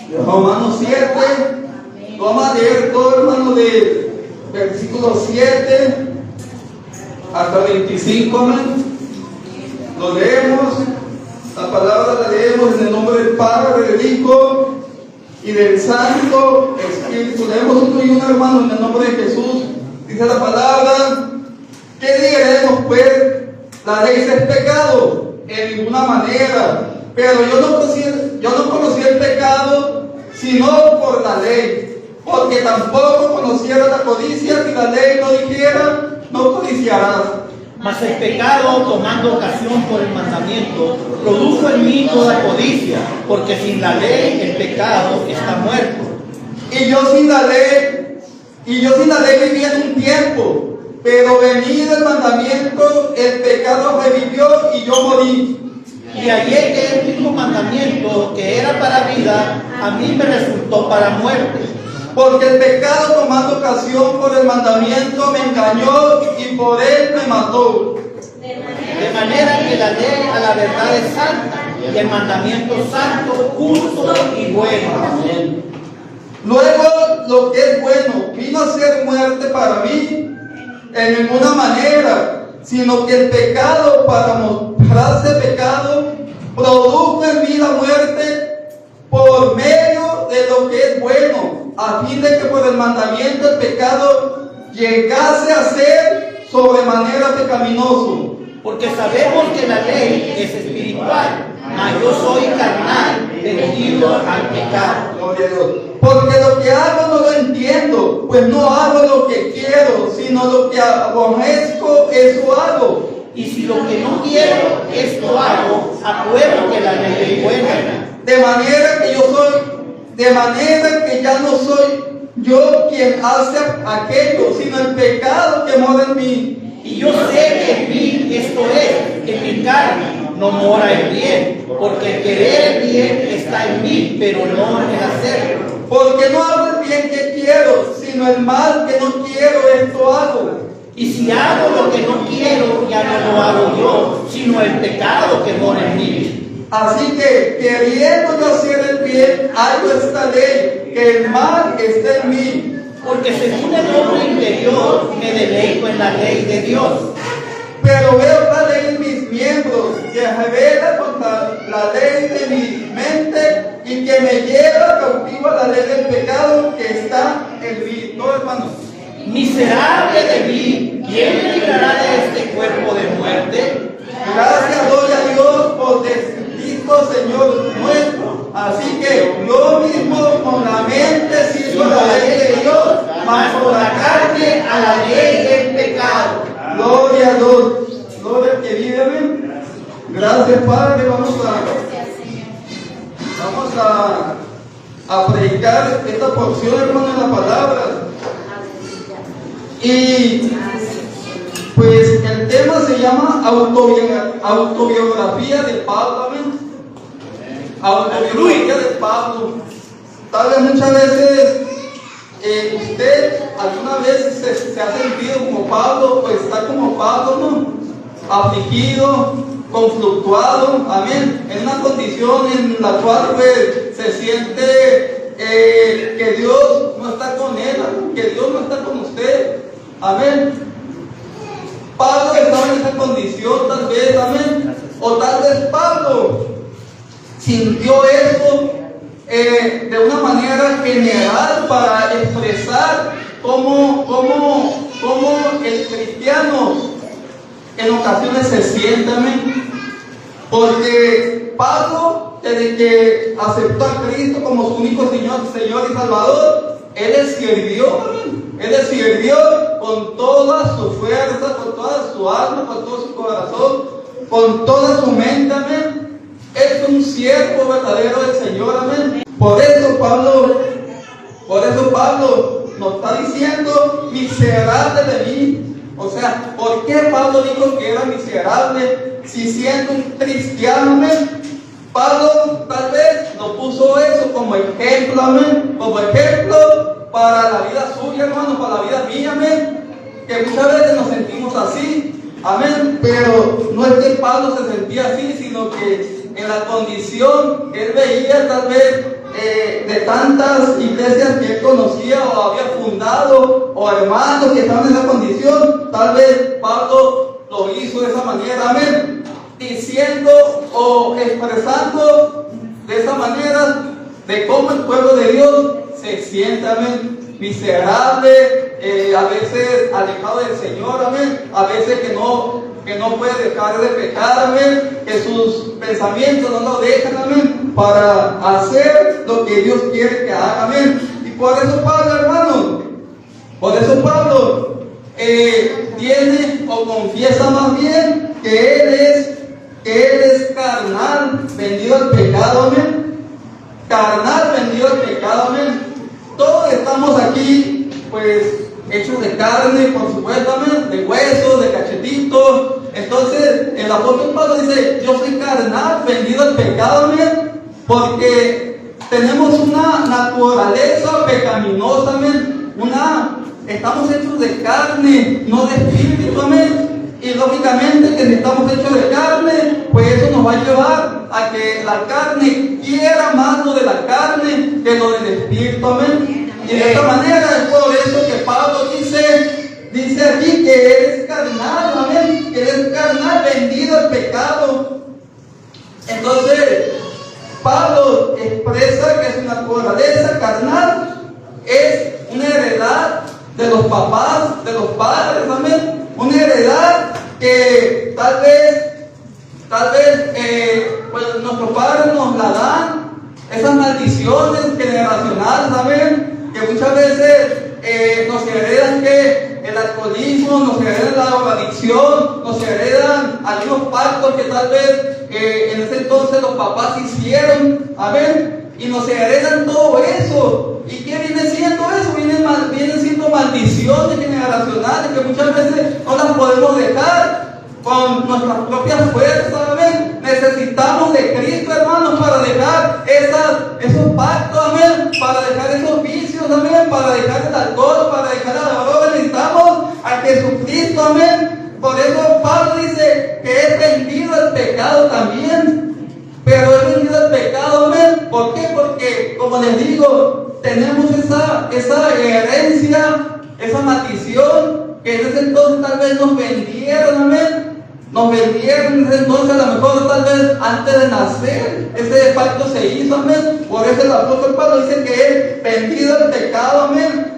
De Romanos 7, vamos a leer todo, hermano, de versículo 7 hasta 25, amén. Lo leemos, la palabra la leemos en el nombre del Padre, del Hijo y del Santo Espíritu. Leemos uno y uno, hermano, en el nombre de Jesús. Dice la palabra: ¿qué diremos pues? La ley es pecado, en ninguna manera. Pero yo no conocí el pecado sino por la ley, porque tampoco conociera la codicia. Si la ley no dijera, no codiciarás. Mas el pecado, tomando ocasión por el mandamiento, produjo en mí toda codicia, porque sin la ley el pecado está muerto. Y yo sin la ley vivía en un tiempo, pero venido el mandamiento, el pecado revivió y yo morí. Y hallé que el mismo mandamiento que era para vida, a mí me resultó para muerte. Porque el pecado, tomando ocasión por el mandamiento, me engañó y por él me mató. De manera que la ley a la verdad es santa, y el mandamiento santo, justo y bueno. Amén. Luego, lo que es bueno vino a ser muerte para mí, en ninguna manera, sino que el pecado, para mostrarse pecado, produjo en mí la muerte por medio de lo que es bueno, a fin de que por el mandamiento el pecado llegase a ser sobremanera pecaminoso. Porque sabemos que la ley es espiritual, mas yo soy carnal, vendido al pecado. Gloria a Dios. Porque lo que hago no lo entiendo, pues no hago lo que quiero, sino lo que aborrezco, eso hago. Y si lo que no quiero, esto hago, apruebo que la ley es buena. De manera que ya no soy yo quien hace aquello, sino el pecado que mora en mí. Y yo sé que en mí, esto es, en mi carne, no mora el bien, porque el querer el bien está en mí, pero no en el hacerlo. Porque no hago el bien que quiero, sino el mal que no quiero, esto hago. Y si hago lo que no quiero, ya no lo hago yo, sino el pecado que mora en mí. Así que, queriendo yo hacer el bien, hago esta ley, que el mal está en mí. Porque según el hombre interior, me deleito en la ley de Dios. Pero veo la ley en mis miembros, que revela contra la ley de mi mente y que me lleva cautivo a la ley del pecado que está en mí. No, hermanos. Miserable de mí, ¿quién me librará de este cuerpo de muerte? Gracias doy a Dios por Jesucristo, Señor nuestro. Así que yo mismo con la mente sirvo a la ley de Dios, mas con la carne a la ley del pecado. Gloria a Dios. Gloria al que vive, amén. Gracias, Padre. Vamos a predicar esta porción, hermano, de la palabra. Y pues el tema se llama autobiografía de Pablo, amén. Autobiografía de Pablo. Tal vez muchas veces usted alguna vez se ha sentido como Pablo, pues está como Pablo, ¿no? Afligido, conflictuado, amén, en una condición en la cual pues se siente que Dios no está con él, que Dios no está con usted, amén. Pablo estaba en esa condición tal vez, amén, o tal vez Pablo sintió eso de una manera general para expresar cómo el cristiano en ocasiones se siente, amén. Porque Pablo, desde que aceptó a Cristo como su único Señor y Salvador, Él le sirvió con toda su fuerza, con toda su alma, con todo su corazón, con toda su mente, amén. Es un siervo verdadero del Señor, amén. Por eso Pablo nos está diciendo, miserable de mí. O sea, ¿por qué Pablo dijo que era miserable si siendo un cristiano, amén? Pablo tal vez nos puso eso como ejemplo, amén, como ejemplo para la vida suya, hermano, para la vida mía, amén, que muchas veces nos sentimos así, amén, pero no es que Pablo se sentía así, sino que en la condición que él veía tal vez de tantas iglesias que él conocía o había fundado, o hermanos que estaban en esa condición, tal vez Pablo lo hizo de esa manera, amén, diciendo o expresando de esa manera de cómo el pueblo de Dios se siente, amén, miserable, a veces alejado del Señor, amén, a veces que no puede dejar de pecar, amén, que sus pensamientos no lo dejan, amén, para hacer lo que Dios quiere que haga, amén. Y por eso Pablo, hermano, tiene o confiesa más bien que él es carnal, vendido al pecado, amén. Carnal, vendido al pecado, amén. Todos estamos aquí, pues, hechos de carne, por supuesto, amén, de huesos, de cachetitos. Entonces, el apóstol Pablo dice: yo soy carnal, vendido al pecado, amén, porque tenemos una naturaleza pecaminosa, amén. Estamos hechos de carne, no de espíritu, amén. Y lógicamente que si estamos hechos de carne, pues eso nos va a llevar a que la carne quiera más lo de la carne que lo del espíritu, amén. Y de esta manera es por eso que Pablo dice aquí que él es carnal, amén, que él es carnal, vendido al pecado. Entonces, Pablo expresa que su naturaleza carnal es una heredad de los papás, de los padres, amén, una heredad que tal vez pues nuestros padres nos la dan, esas maldiciones generacionales, amén, que muchas veces nos heredan que el alcoholismo, nos heredan la adicción, nos heredan algunos pactos que tal vez en ese entonces los papás hicieron, amén, y nos heredan todo eso. ¿Y qué viene siendo eso? Vienen siendo maldiciones generacionales que muchas veces no las podemos dejar con nuestras propias fuerzas, amén. Necesitamos de Cristo, hermanos, para dejar esos pactos, amén, para dejar esos vicios, amén, para dejar el alcohol, para dejar la droga. Necesitamos a Jesucristo, amén. Por eso Pablo dice que es vendido al pecado también. Pero es vendido al pecado, amén. ¿Por qué? Porque, como les digo, tenemos esa herencia, esa maldición que en ese entonces tal vez nos vendieron, amén. Nos vendieron en ese entonces, a lo mejor tal vez antes de nacer, ese pacto se hizo, amén. Por eso el apóstol Pablo dice que es vendido al pecado, amén.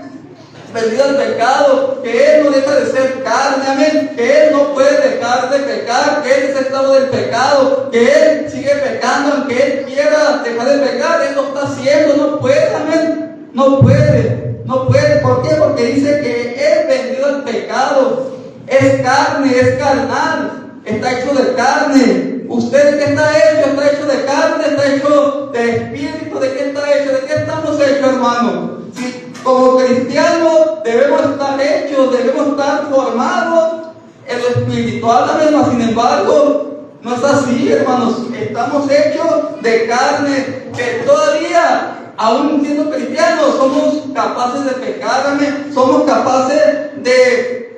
Vendido al pecado, que él no deja de ser carne, amén, que él no puede dejar de pecar, que él es esclavo del pecado, que él sigue pecando, aunque él quiera dejar de pecar, él lo está haciendo, no puede, amén, no puede, ¿por qué? Porque dice que es vendido al pecado, es carne, es carnal, está hecho de carne. ¿Usted qué está hecho? ¿Está hecho de carne? ¿Está hecho de espíritu? ¿De qué está hecho? ¿De qué estamos hechos, hermano? Si como cristianos debemos estar hechos, debemos estar formados en lo espiritual, amén. Sin embargo, no es así, hermanos. Estamos hechos de carne, que todavía, aún siendo cristianos, somos capaces de pecar, amén. Somos capaces de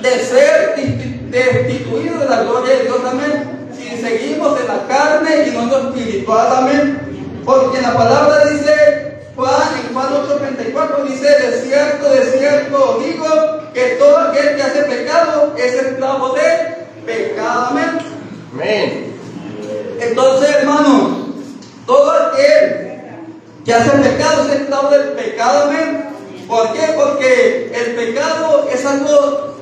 ser destituidos de la gloria de Dios, amén. Si seguimos en la carne y no en lo espiritual, amén. Porque la palabra dice, en Juan 8:34 dice: de cierto digo que todo aquel que hace pecado es esclavo de pecado, amén. Amén. Entonces, hermanos, todo aquel que hace pecado es esclavo del pecado, amén. ¿Por qué? Porque el pecado es algo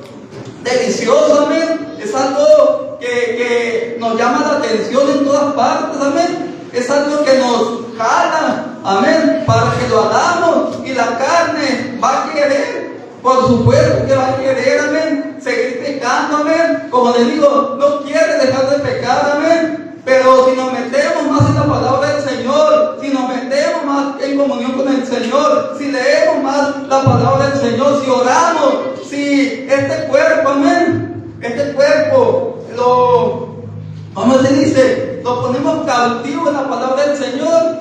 delicioso, amén. Es algo que nos llama la atención en todas partes, amén. Es algo que nos jala, amén, para que lo hagamos. Y la carne va a querer, por supuesto que va a querer, amén, seguir pecando, amén. Como les digo, no quiere dejar de pecar, amén. Pero si nos metemos más en la palabra del Señor, si nos metemos más en comunión con el Señor, si leemos más la palabra del Señor, si oramos, si este cuerpo, amén, este cuerpo ¿cómo se dice? Lo ponemos cautivo en la palabra del Señor,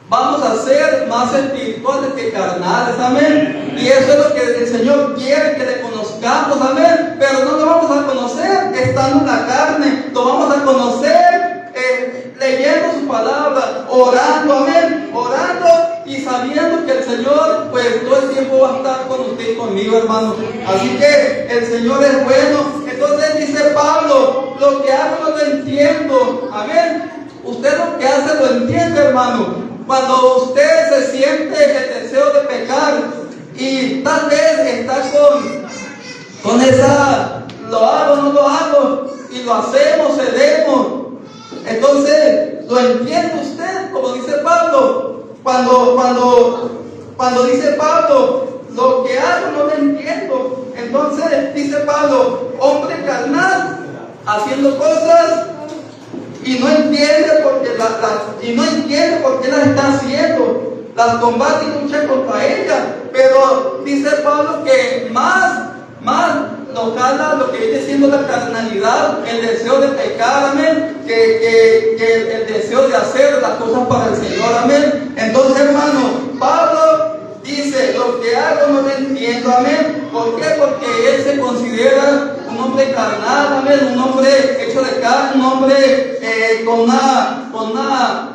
vamos a ser más espirituales que carnales, amén. Y eso es lo que el Señor quiere, que le conozcamos, amén. Pero no lo vamos a conocer estando en la carne, lo vamos a conocer leyendo su palabra, orando, amén, orando y y sabiendo que el Señor, pues todo el tiempo va a estar con usted y conmigo, hermano. Así que el Señor es bueno. Entonces dice Pablo, lo que hago no lo entiendo. Amén. Usted lo que hace lo entiende, hermano. Cuando usted se siente el deseo de pecar y tal vez está con esa, lo hago, no lo hago, y lo hacemos, cedemos. Entonces, ¿lo entiende usted? Como dice Pablo, cuando dice Pablo, lo que hago no lo entiendo. Entonces, dice Pablo, hombre carnal, haciendo cosas y no entiende por qué las está haciendo. Las combate y lucha contra ellas. Pero dice Pablo que más nos jala lo que viene siendo la carnalidad, el deseo de pecar, amén, que el deseo de hacer las cosas para el Señor, amén. Entonces, hermano, Pablo dice, lo que hago no lo entiendo, amén. ¿Por qué? Porque él se considera un hombre carnal, amén, un hombre hecho de carne, un hombre con una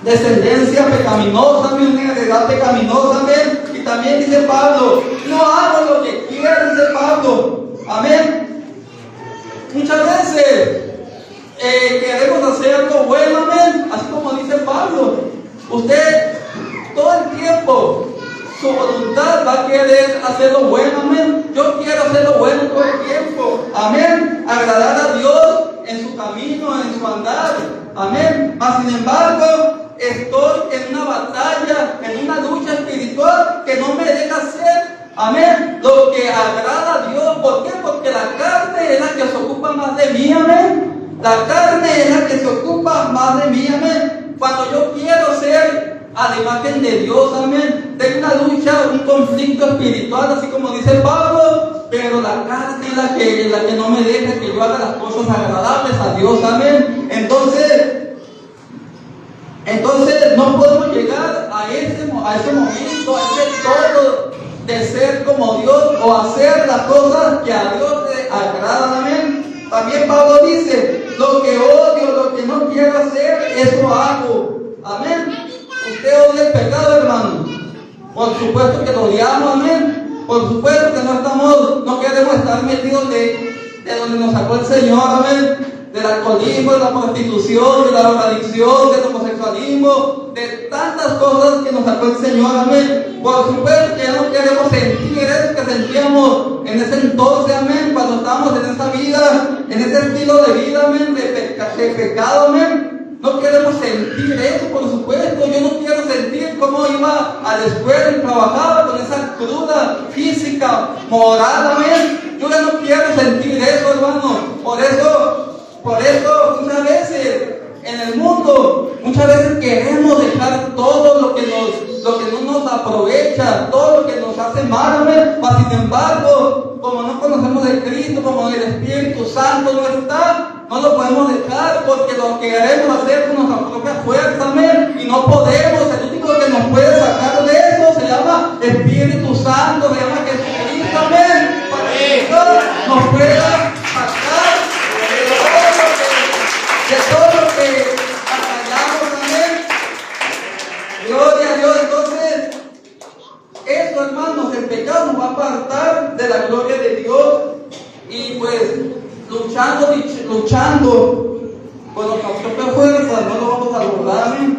descendencia pecaminosa, una heredad pecaminosa, amén. Y también dice Pablo, no hago lo que quiero, dice Pablo, amén. Muchas veces queremos hacer algo bueno, amén, así como dice Pablo. Usted todo el tiempo, su voluntad va a querer hacer lo bueno, amén. Yo quiero hacer lo bueno todo el tiempo, amén. Agradar a Dios en su camino, en su andar, amén. Mas sin embargo, estoy en una batalla, en una lucha espiritual que no me deja hacer, amén, lo que agrada a Dios. ¿Por qué? Porque la carne es la que se ocupa más de mí, amén. La carne es la que se ocupa más de mí, amén. Cuando yo quiero ser a la imagen de Dios, amén, tengo una lucha, un conflicto espiritual, así como dice Pablo, pero la carne es la que no me deja que yo haga las cosas agradables a Dios, amén. Entonces no podemos llegar a ese momento, a ese todo de ser como Dios o hacer las cosas que a Dios le agradan, amén. También Pablo dice, lo que odio, lo que no quiero hacer, eso hago, amén. Usted odia el pecado, hermano. Por supuesto que lo odiamos, amén. Por supuesto que no queremos estar metidos de donde nos sacó el Señor, amén. Del alcoholismo, de la prostitución, de la drogadicción, del homosexualismo, de tantas cosas que nos sacó el Señor, amén. Por supuesto que ya no queremos sentir eso que sentíamos en ese entonces, amén, cuando estábamos en esa vida, en ese estilo de vida, amén, de pecado, amén. No queremos sentir eso, por supuesto. Yo no quiero sentir cómo iba a la escuela y trabajaba con esa cruda física, moral, amén. Yo ya no quiero sentir eso, hermano. Por eso muchas veces en el mundo, muchas veces queremos dejar todo lo que no nos aprovecha, todo lo que nos hace mal, amén. Mas sin embargo, como no conocemos de Cristo, como el Espíritu Santo no está, no lo podemos dejar porque lo queremos hacer con nuestra propia fuerza, amén. Y no podemos. El único que nos puede sacar de eso se llama Espíritu Santo, se llama Jesucristo, amén. Para que Dios nos pueda sacar de todo lo que batallamos, amén. Gloria a Dios. Entonces, eso, hermanos, el pecado nos va a apartar de la gloria de Dios. Y pues, luchando con nuestra propia fuerza, no lo vamos a lograr, amén.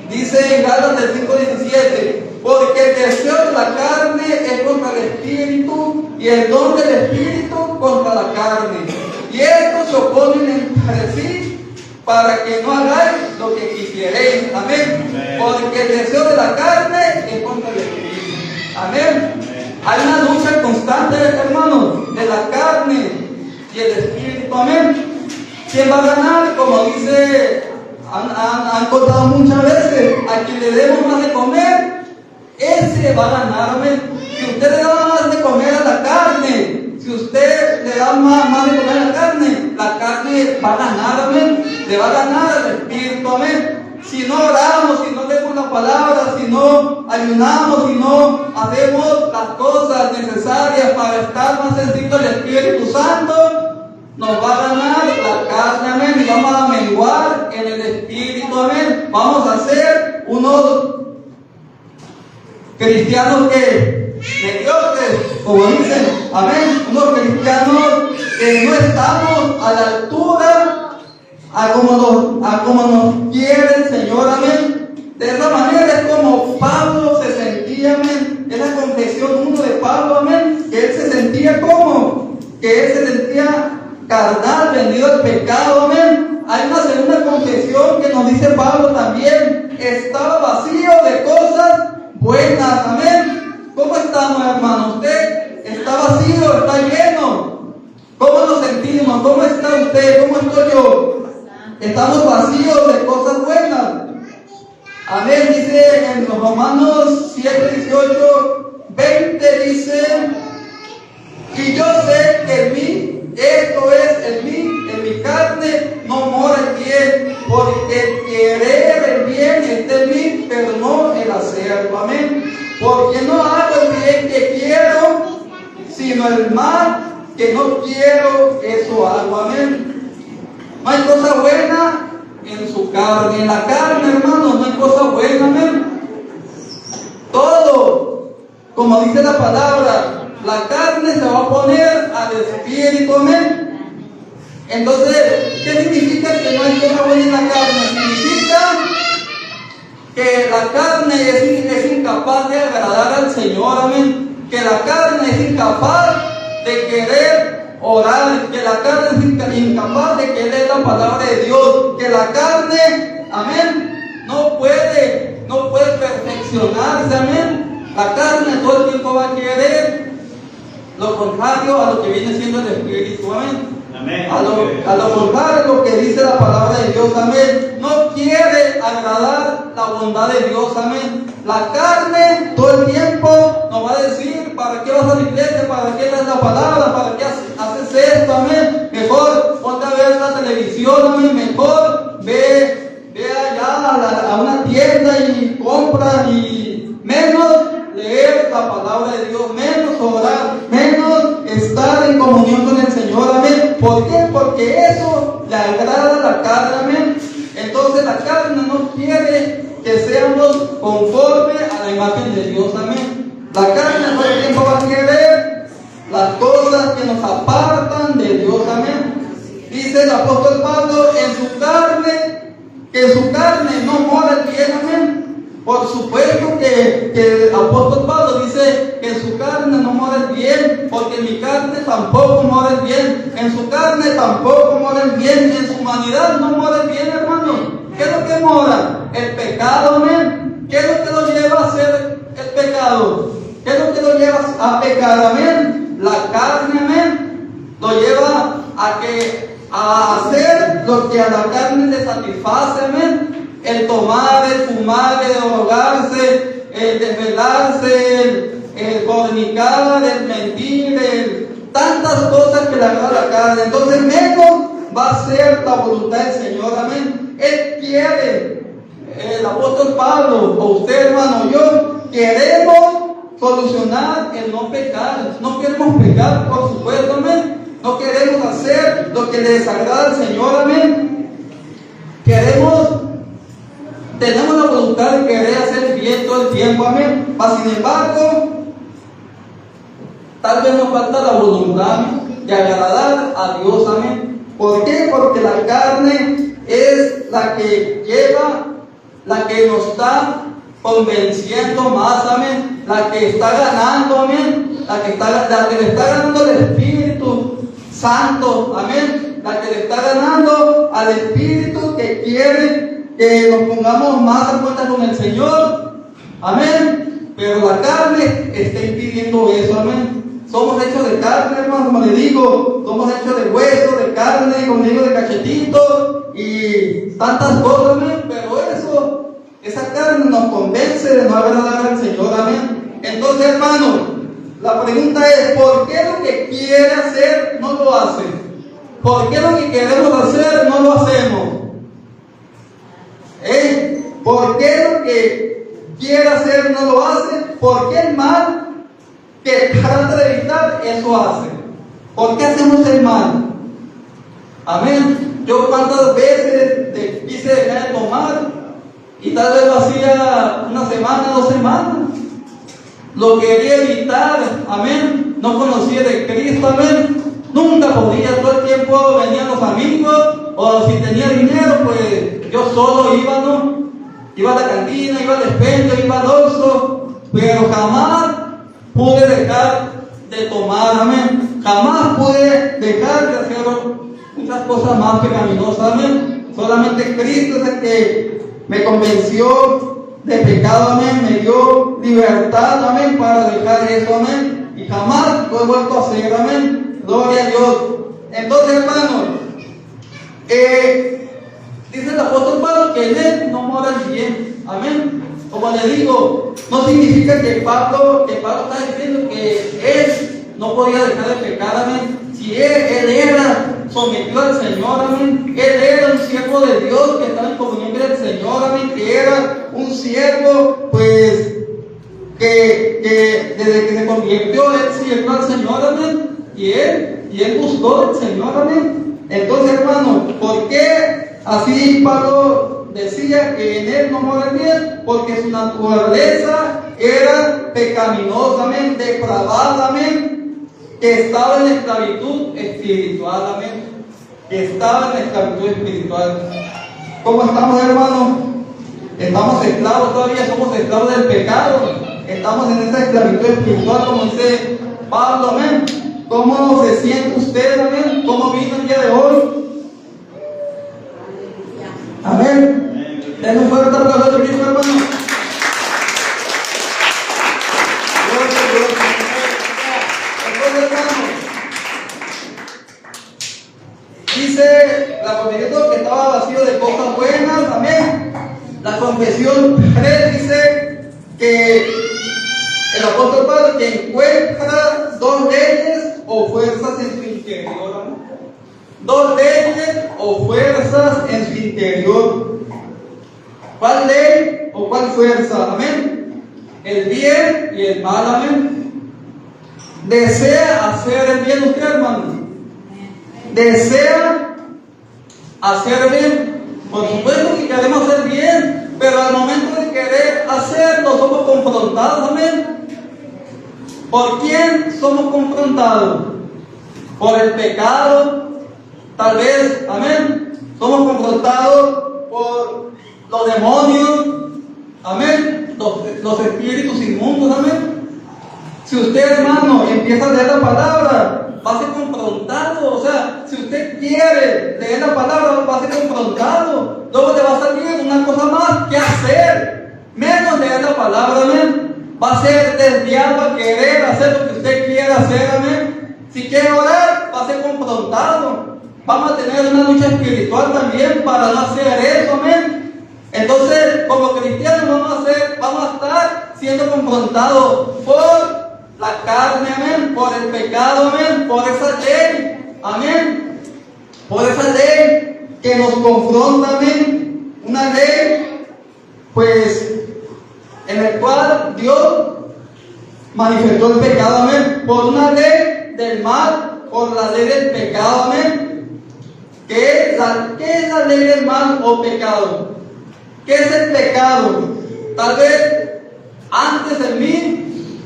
Dice en Gálatas 5:17, porque el deseo de la carne es contra el espíritu y el don del espíritu contra la carne. Y estos se oponen entre sí para que no hagáis lo que quisierais, amén. Porque el deseo de la carne es contra el espíritu, amén. Hay una lucha constante, hermanos, de la carne y el espíritu, amén. ¿Quién va a ganar? Como dice, han contado muchas veces, a quien le demos más de comer, ese va a ganar, amén. Si usted le da más de comer a la carne, si usted le da más de comer a la carne va a ganar, amén. Le va a ganar al espíritu, amén. Si no oramos, si no leemos la palabra, si no ayunamos, si no hacemos las cosas necesarias para estar más sensibles al Espíritu Santo, nos va a ganar la carne, amén, y vamos a menguar en el Espíritu, amén. Vamos a ser unos cristianos que mediocres, como dicen, amén, unos cristianos que no estamos a la altura a como nos quiere el Señor, amén. De esa manera es como Pablo se sentía, amén. Es la confesión 1 de Pablo, amén, que él se sentía como, que él se sentía carnal, vendido al pecado, amén. Hay una segunda confesión que nos dice Pablo también: estaba vacío de cosas buenas, amén. ¿Cómo estamos, hermano? ¿Usted está vacío, está lleno? ¿Cómo nos sentimos? ¿Cómo está usted? ¿Cómo estoy yo? Estamos vacíos de cosas buenas, amén. Dice en los Romanos 7, 18, 20, dice: y yo sé que en mí, esto es en mi carne, no mora el bien, porque el querer el bien está en mí, pero no el hacerlo, amén. Porque no hago el bien que quiero, sino el mal que no quiero, eso hago, amén. No hay cosa buena en su carne, en la carne, hermanos, no hay cosa buena, amén. Todo, como dice la palabra, la carne se va a oponer al espíritu, amén. Entonces, ¿qué significa que no hay cosa buena en la carne? Significa que la carne es incapaz de agradar al Señor, amén. Que la carne es incapaz de querer orar, que la carne es incapaz de querer la palabra de Dios, que la carne, amén, no puede perfeccionarse, amén. La carne todo el tiempo va a querer lo contrario a lo que viene siendo el Espíritu, amén. Amén. A lo contrario, lo que dice la palabra de Dios, amén. No quiere agradar la bondad de Dios, amén. La carne todo el tiempo nos va a decir: ¿para qué vas a la iglesia? ¿Para qué lees la palabra? ¿Para qué haces esto, amén? Mejor ponte a ver la televisión, amén. Mejor ve allá a una tienda y compra, y menos leer la palabra de Dios, menos orar, menos estar en comunión con el Señor, amén. ¿Por qué? Porque eso le agrada a la carne, amén. Entonces la carne no quiere que seamos conforme a la imagen de Dios, amén. La carne todo el tiempo va a querer las cosas que nos apartan de Dios, amén. Dice el apóstol Pablo: que en su carne no mora el bien, amén. Por supuesto que el apóstol Pablo dice que en su carne no mora el bien, porque en mi carne tampoco mora el bien, en su carne tampoco mora el bien, en su humanidad no mora el bien, hermano. ¿Qué es lo que mora? El pecado, amén. ¿Qué es lo que lo lleva a hacer el pecado? ¿Qué es lo que lo lleva a pecar, amén? La carne, amén, lo lleva a hacer lo que a la carne le satisface, amén. El tomar, el fumar, el drogarse, el desvelarse, el fornicar, el mentir, tantas cosas que le agrada la carne. Entonces menos va a ser la voluntad del Señor, amén. Él quiere, el apóstol Pablo, o usted, hermano, yo, queremos solucionar el no pecar. No queremos pecar, por supuesto, amén. No queremos hacer lo que le desagrada al Señor, amén. Tenemos la voluntad de querer hacer bien todo el tiempo, amén. Mas sin embargo, tal vez nos falta la voluntad de agradar a Dios, amén. ¿Por qué? Porque la carne es la que nos está convenciendo más, amén. La que está ganando, amén. La que le está ganando el Espíritu Santo, amén. La que le está ganando al Espíritu que quiere que nos pongamos más a cuenta con el Señor, amén. Pero la carne está impidiendo eso, amén. Somos hechos de carne, hermano, como le digo. Somos hechos de hueso, de carne, como digo, de cachetito y tantas cosas, amén. Pero esa carne nos convence de no agradar al Señor, amén. Entonces, hermano, la pregunta es: ¿por qué lo que quiere hacer no lo hace? ¿Por qué lo que queremos hacer no lo hacemos? ¿Por qué lo que quiere hacer no lo hace? ¿Por qué el mal que trata de evitar eso hace? ¿Por qué hacemos el mal? Amén. Yo cuántas veces quise dejar de tomar y tal vez lo hacía una semana, 2 semanas, lo quería evitar, amén, no conocía de Cristo, amén, nunca podía, todo el tiempo venían los amigos, o si tenía dinero, pues yo solo iba, ¿no? Iba a la cantina, iba al despendio, iba al Oxxo, pero jamás pude dejar de tomar, amén, jamás pude dejar de hacer muchas cosas más pecaminosas, amén, solamente Cristo es el que me convenció de pecado, amén, me dio libertad, amén, para dejar eso, amén, y jamás lo he vuelto a hacer, amén, gloria a Dios. Entonces, hermanos, dice el apóstol Pablo que en él no mora el bien, amén. Como le digo, no significa que Pablo está diciendo que él no podía dejar de pecar, amén. Si él era sometido al Señor, amén, él era un siervo de Dios que estaba en comunión con el Señor, amén, que era un siervo, pues, que desde que se convirtió, él sirvió al Señor, amén, y él buscó al Señor, amén. Entonces, hermano, ¿por qué así Pablo decía que en él no mora el bien? Porque su naturaleza era pecaminosa, amén, depravada, amén, que estaba en la esclavitud espiritual, amén, que estaba en la esclavitud espiritual. ¿Cómo estamos, hermanos? Estamos esclavos todavía, somos esclavos del pecado, estamos en esa esclavitud espiritual, como dice Pablo, amén. ¿Cómo se siente usted, amén? ¿Cómo vino el día de hoy? Amén. Denle un fuerte aplauso a Cristo, hermano. Dice la confesión que estaba vacío de cosas buenas, amén. La confesión 3 dice que el apóstol Pablo que encuentra dos leyes o fuerzas en su interior, amén. Dos leyes o fuerzas en su interior. ¿Cuál ley o cuál fuerza? Amén. El bien y el mal, amén. Desea hacer el bien usted, hermano. Desea hacer bien. Por supuesto que queremos hacer bien, pero al momento de querer hacerlo somos confrontados, amén. ¿Por quién somos confrontados? Por el pecado, tal vez, amén. Somos confrontados por los demonios, amén. Los espíritus inmundos, amén. Si usted, hermano, empieza a leer la palabra, va a ser confrontado. O sea, si usted quiere leer la palabra, va a ser confrontado. Luego le va a salir una cosa más que hacer, menos leer la palabra, amén. Va a ser desviado a querer hacer lo que usted quiera hacer, amén. Si quiere orar, va a ser confrontado. Vamos a tener una lucha espiritual también para no hacer eso, amén. Entonces, como cristianos vamos a estar siendo confrontados por la carne, amén, por el pecado, amén, por esa ley, amén, por esa ley que nos confronta, amén, una ley, pues, en la cual Dios manifestó el pecado, amén, por una ley del mal, por la ley del pecado, amén. ¿Qué es la ley del mal o pecado? ¿Qué es el pecado? Tal vez antes de mí,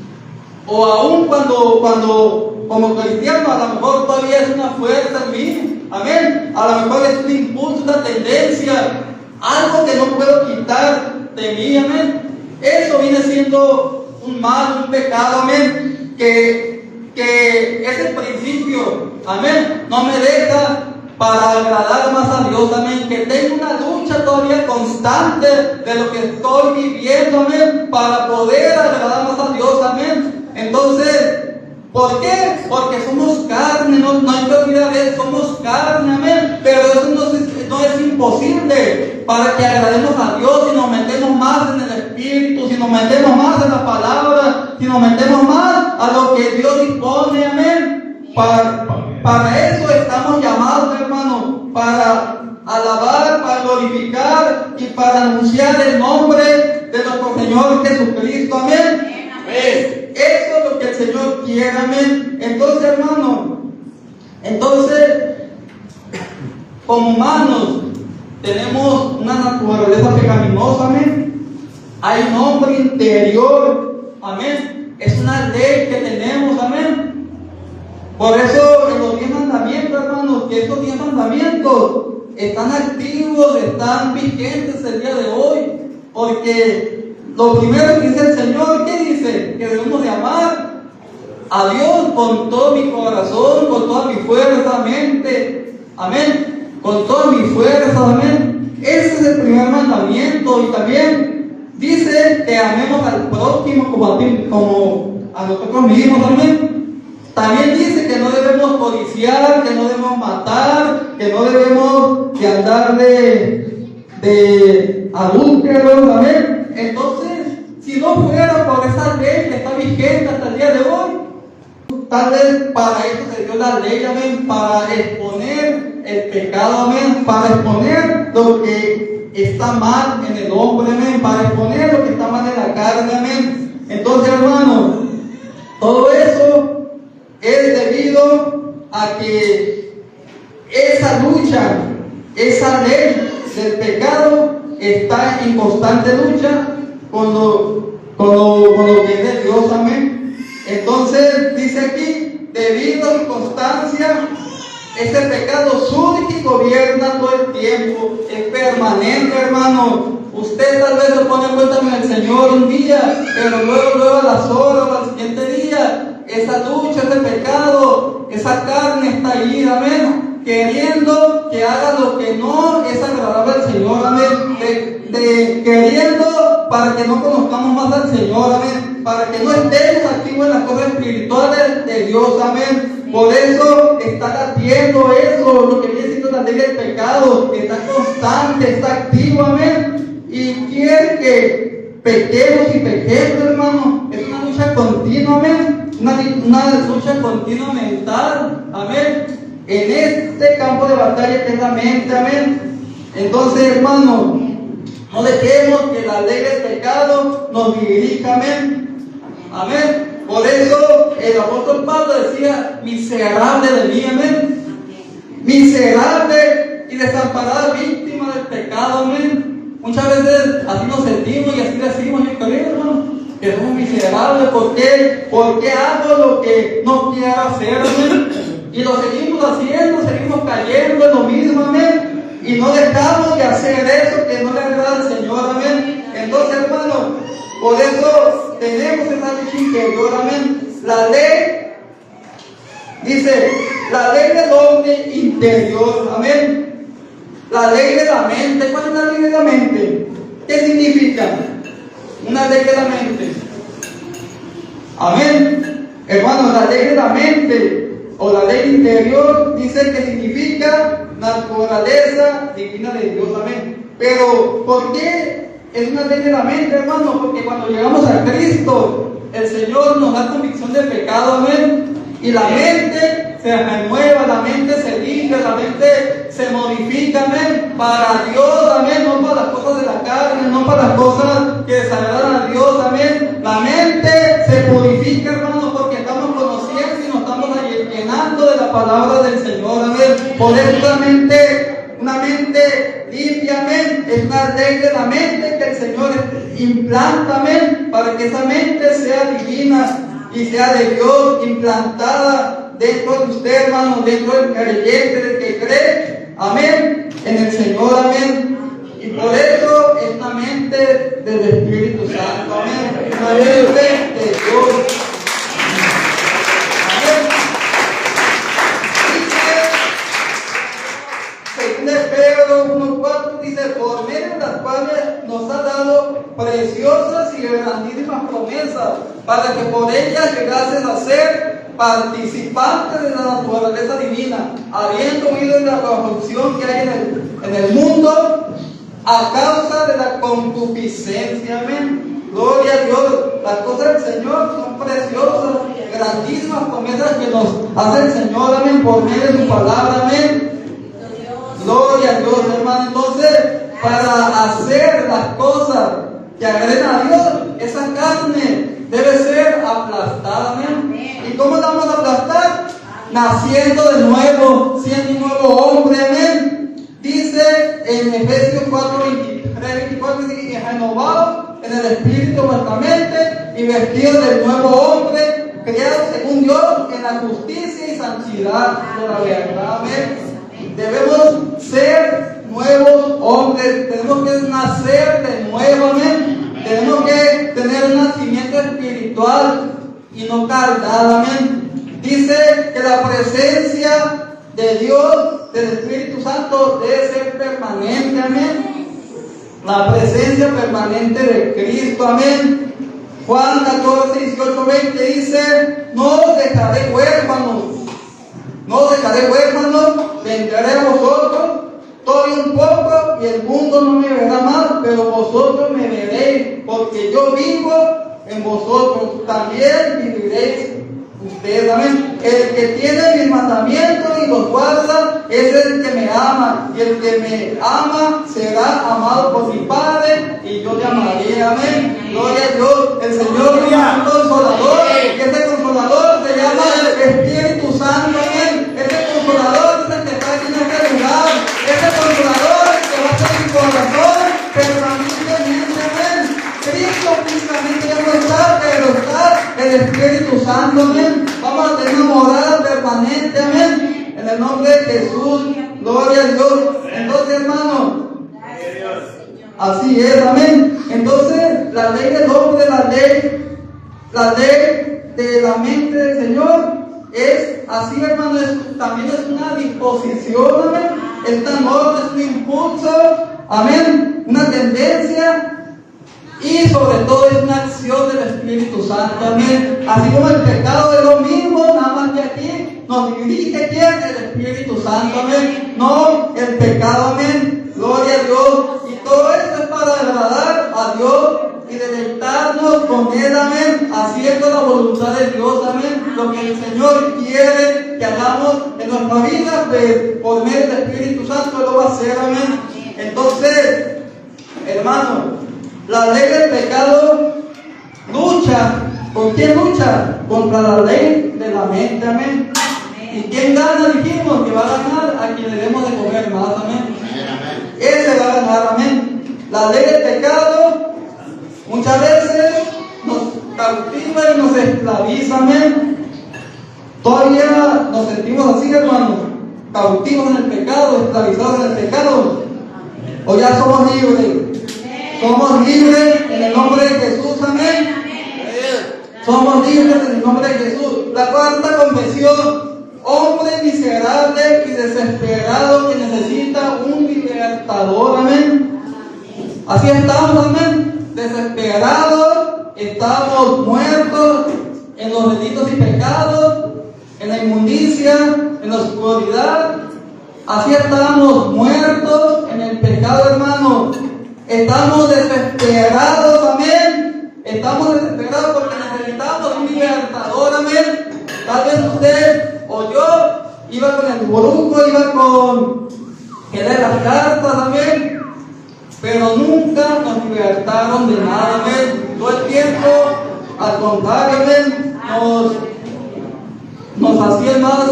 o aún cuando como cristiano, a lo mejor todavía es una fuerza en mí, amén. A lo mejor es un impulso, una tendencia, algo que no puedo quitar de mí, amén. Eso viene siendo un mal, un pecado, amén, que es el principio, amén, no me deja para agradar más a Dios, amén, que tengo una lucha todavía constante de lo que estoy viviendo, amén, para poder agradar más a Dios, amén. Entonces, ¿por qué? Porque somos carne, no hay que olvidar eso, somos carne, amén, pero eso no es imposible para que agrademos a Dios si nos metemos más en el Espíritu, si nos metemos más en la palabra, si nos metemos más a lo que Dios dispone, amén. Para eso estamos llamados, hermano, para alabar, para glorificar y para anunciar el nombre de nuestro Señor Jesucristo, amén. Amén. Eso es lo que el Señor quiere, amén. Entonces, hermano, como humanos tenemos una naturaleza pecaminosa, amén. Hay un hombre interior, amén, Es una ley que tenemos, amén. Por eso en los 10 mandamientos, hermanos, que estos 10 mandamientos están activos, están vigentes el día de hoy. Porque lo primero que dice el Señor, ¿qué dice? Que debemos de amar a Dios con todo mi corazón, con toda mi fuerza, mente, amén, con toda mi fuerza, amén. Ese es el primer mandamiento. Y también dice que amemos al prójimo como a nosotros mismos, amén. También dice que no debemos codiciar, que no debemos matar, que no debemos de andar de adúlteros, amén. Entonces, si no fuera por esa ley que está vigente hasta el día de hoy, tal vez para eso se dio la ley, amén, para exponer el pecado, amén, para exponer lo que está mal en el hombre, amén, para exponer lo que está mal en la carne, amén. Entonces, hermanos, todo eso es debido a que esa lucha, esa ley del pecado está en constante lucha con lo que es de Dios, amén. Entonces dice aquí, debido a su constancia, ese pecado surge y gobierna todo el tiempo, es permanente, hermano. Usted tal vez se pone en cuenta con el Señor un día, pero luego a las horas, al siguiente día, esa lucha, ese pecado, esa carne está ahí, amén, queriendo que haga lo que no es agradable al Señor, amén, queriendo para que no conozcamos más al Señor, amén, para que no estemos activos en las cosas espirituales de Dios, amén. Por eso está latiendo eso, lo que viene siendo la ley del pecado, que está constante, está activo, amén, y quiere que pequemos y pequemos, hermano. Es una lucha continua, amén, una lucha continua mental, amén, en este campo de batalla que es la mente, amén. Entonces, hermano, no dejemos que la ley del pecado nos dirija, amén, amén. Por eso el apóstol Pablo decía, miserable de mí, amén, miserable y desamparada víctima del pecado, amén. Muchas veces así nos sentimos y así decimos, yo creo, hermano, que somos miserables. ¿Por qué? Porque hago lo que no quiero hacer, amén, y lo seguimos haciendo, seguimos cayendo en lo mismo, amén, y no dejamos de hacer eso que no le agrada al Señor, amén. Entonces, hermano, por eso tenemos esa lucha interior, amén. La ley, dice, la ley del hombre interior, amén. La ley de la mente. ¿Cuál es la ley de la mente? ¿Qué significa? Una ley de la mente. Amén. Hermano, la ley de la mente o la ley interior dice que significa naturaleza divina de Dios, amén. Pero, ¿por qué es una ley de la mente, hermano? Porque cuando llegamos a Cristo, el Señor nos da convicción de pecado, amén, y la mente se renueva, la mente se limpia, la mente se modifica, amén, para Dios, amén, no para las cosas de la carne, no para las cosas que desagradan a Dios, amén. La mente se purifica, hermano, porque estamos conociendo y nos estamos llenando de la palabra del Señor, amén. Por eso una mente limpia, amén, es una ley de la mente que el Señor implanta, amén, para que esa mente sea divina y sea de Dios, implantada dentro de usted, hermano, dentro del creyente, del que cree, amén, en el Señor, amén. Y por eso es una mente del Espíritu Santo, amén, una mente de Dios. Pedro 1:4 dice, por medio de las cuales nos ha dado preciosas y grandísimas promesas, para que por ellas llegasen a ser participantes de la naturaleza divina, habiendo huido de la corrupción que hay en el mundo a causa de la concupiscencia, amén. Gloria a Dios. Las cosas del Señor son preciosas, grandísimas promesas que nos hace el Señor, amén, por medio de su palabra, amén. Gloria a Dios, hermano. Entonces, para hacer las cosas que agraden a Dios, esa carne debe ser aplastada, amén. ¿Y cómo la vamos a aplastar? Naciendo de nuevo, siendo un nuevo hombre, amén. Dice en Efesios 4:23-24, y renovado en el espíritu vuestra mente, y vestidos del nuevo hombre, creado según Dios en la justicia y santidad de la verdad. Amén. Debemos ser nuevos hombres, tenemos que nacer de nuevo, amén. Tenemos que tener un nacimiento espiritual y no carnal, amén. Dice que la presencia de Dios, del Espíritu Santo, debe ser permanente, amén. La presencia permanente de Cristo, amén. Juan 14, 18, 20 dice: no os dejaré huérfanos, no os dejaré huérfanos, vendré a vosotros, todavía un poco y el mundo no me verá más, pero vosotros me veréis, porque yo vivo en vosotros, también viviréis ustedes, amén. El que tiene mis mandamientos y los guarda es el que me ama, y el que me ama será amado por mi Padre, y yo le amaré, amén. Gloria a Dios. El Señor es un consolador, y este consolador se llama Espíritu Santo, amén. Este consolador es el que está aquí en este lugar, este consolador que va a ser mi corazón permanentemente, amén. Cristo físicamente ya no está, pero está el Espíritu Santo, amén. Vamos a tener una morada permanente, amén. En el nombre de Jesús, gloria a Dios. Entonces, hermano, así es, amén. Entonces, la ley del hombre, la ley de la mente del Señor es así, hermano. También es una disposición, amén. Esta norma es un impulso, amén. Una tendencia. Y sobre todo es una acción del Espíritu Santo, amén. Así como el pecado es lo mismo, nada más que aquí nos dirige ¿quién? El Espíritu Santo, amén. No el pecado, amén. Gloria a Dios. Y todo esto es para agradar a Dios y deleitarnos con Él, amén. Haciendo la voluntad de Dios, amén. Lo que el Señor quiere que hagamos en nuestra vida, pues por medio del Espíritu Santo Él lo va a hacer, amén. Entonces, hermano, la ley del pecado lucha. ¿Con quién lucha? Contra la ley de la mente, amén. ¿Y quién gana? Dijimos que va a ganar a quien debemos de comer más, amén. Él le va a ganar, amén. La ley del pecado muchas veces nos cautiva y nos esclaviza, amén. Todavía nos sentimos así, hermanos, cautivos en el pecado, esclavizados en el pecado. O ya somos libres. Somos libres en el nombre de Jesús, amén. Somos libres en el nombre de Jesús. La cuarta confesión: hombre miserable y desesperado que necesita un libertador, amén. Así estamos, amén. Desesperados, estamos muertos en los delitos y pecados, en la inmundicia, en la oscuridad. Así estamos muertos en el pecado, hermano. Estamos desesperados, amén. Estamos desesperados porque necesitamos un libertador, amén. Tal vez usted o yo iba con el brujo, iba con querer las cartas, amén. Pero nunca nos libertaron de nada, amén. Todo el tiempo, al contrario, amén, nos hacían más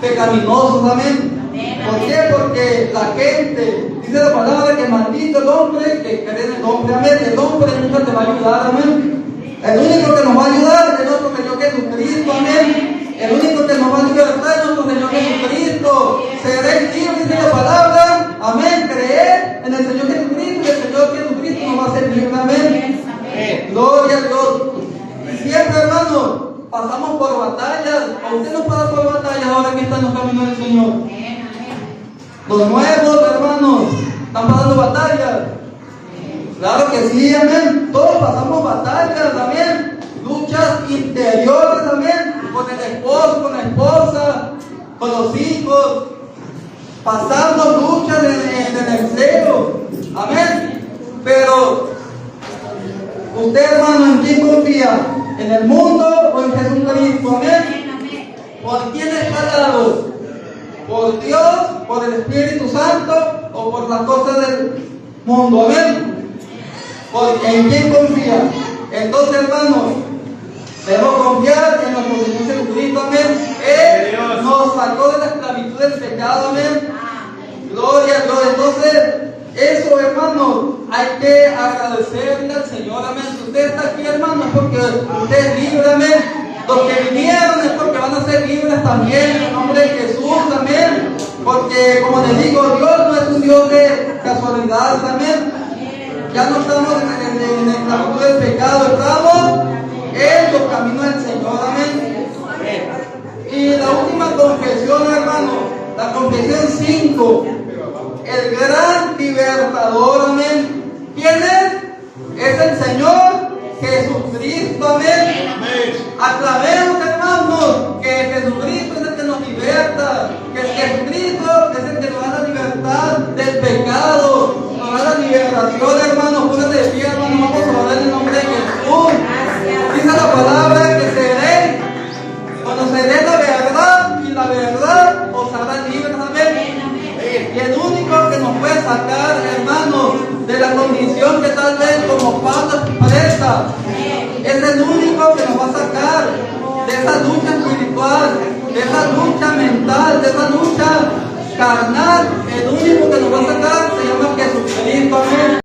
pecaminosos, amén. ¿Por qué? Porque la gente dice la palabra que maldito el hombre que cree en el hombre, amén. El hombre nunca te va a ayudar, amén. El único que nos va a ayudar es nuestro Señor Jesucristo, amén. El único que nos va a libertar es nuestro Señor Jesucristo. Seréis libres, dice la palabra, amén. Creer en el Señor Jesucristo y el Señor Jesucristo nos va a hacer libres, amén. Gloria a Dios. Y siempre, hermano, pasamos por batallas. ¿A usted no pasa por batallas ahora que están en los caminos del Señor? Los nuevos, hermanos, están pasando batallas. Claro que sí, amén. Todos pasamos batallas también. Luchas interiores también. Con el esposo, con la esposa, con los hijos. Pasamos luchas en el empleo. Amén. Pero usted, hermano, ¿en quién confía? ¿En el mundo o en Jesucristo? Amén. ¿Por quién está al lado? ¿Por Dios, por el Espíritu Santo o por las cosas del mundo? Amén. ¿En quién confía? Entonces, hermanos, debemos confiar en nuestro Señor Jesucristo, amén. Él nos sacó de la esclavitud del pecado, amén. Gloria a Dios. Entonces, Eso, hermanos, hay que agradecerle al Señor, amén. Si usted está aquí, hermanos, es porque usted es libre, amén. Los que vinieron es porque van a ser libres también, en el nombre de Jesús, amén. Porque, como les digo, Dios no es un Dios de casualidad, amén. Ya no estamos en la esclavitud del pecado, estamos en los caminos del Señor, amén. Y la última confesión, hermano, la confesión 5, el gran libertador, amén. ¿Quién es? Es el Señor Jesucristo, amén. Aclaremos, hermanos, que Jesucristo es el que nos liberta, que Jesucristo es el que nos da la libertad del pecado, nos da la liberación, hermanos. Pónganse de pie, hermanos, vamos a orar en el nombre de Jesús. Dice la palabra que seréis, conoceréis la verdad, y la verdad os hará libres, amén. Y el único que nos puede sacar, hermanos, de la condición que tal vez como Pablo expresa, es el único que nos va a sacar de esa lucha espiritual, de esa lucha mental, de esa lucha carnal,